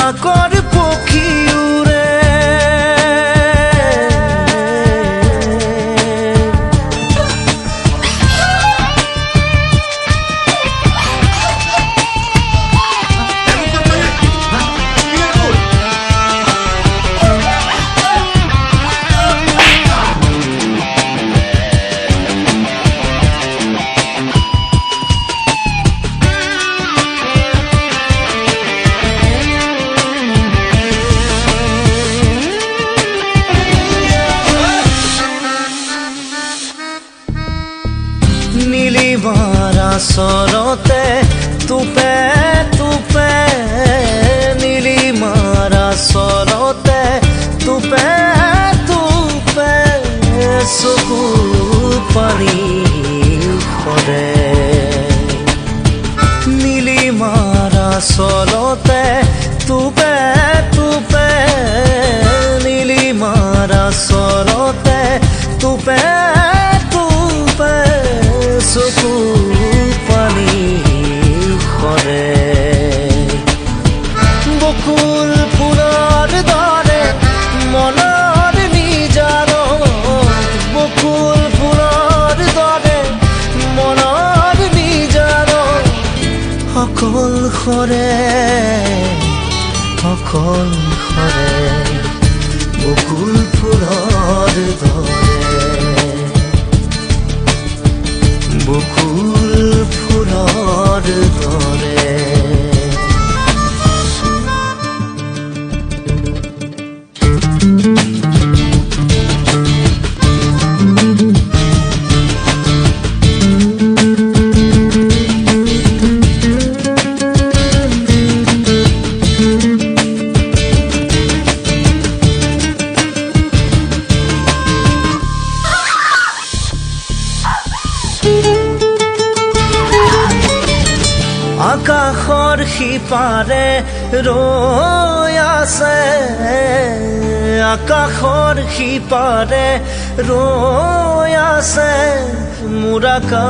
আকাশৰ পক্ষী উৰে নীলিমাৰ আচৰতে তুপে তুপে নীলিমাৰ আচৰতে তুপে তুপে চকু পানী সৰে নীলিমাৰ আচৰতে তুপে তুপে নীলিমাৰ আচৰতে তুপে চকু পানী সৰে বকুল ফুলৰ দৰে মনৰ নিজানত বকুল ফুলৰ দৰে মনৰ নিজানত অকল সৰে বকুল ফুলৰ দৰে বকুল ফুলৰ দৰে আকাশৰ সিপাৰে ৰৈ আছে আকাশৰ সিপাৰে ৰৈ আছে মোৰ আকাশ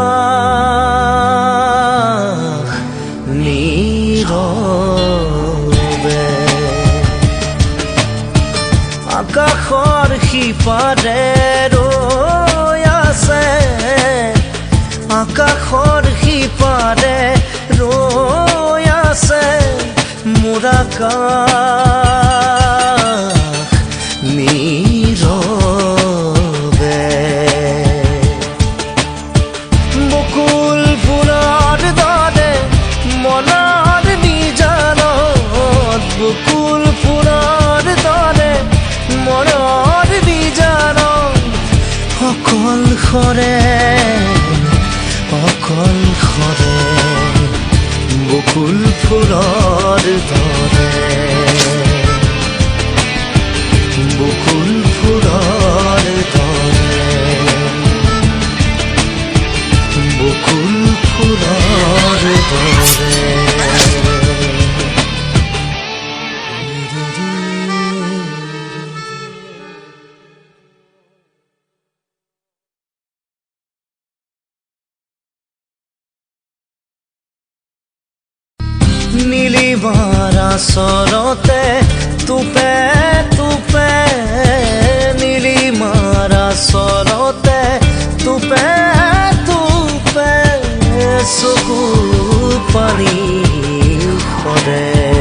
নীৰৱে আকাশৰ সিপাৰে ৰৈ আছে আকাশৰ সিপাৰে ৰৈ আছে মোৰ আকাশ নীৰৱে বকুল ফুলৰ দৰে মনৰ নিজানত বকুল ফুলৰ দৰে মনৰ নিজানত অকল সৰে বকুল ফুলৰ দৰে বকুল ফুলৰ দৰে বকুল ফুলৰ দৰে নীলিমাৰ আচৰতে তুপে তুপে নীলিমাৰ আচৰতে তুপে তুপে চকু পানী সৰে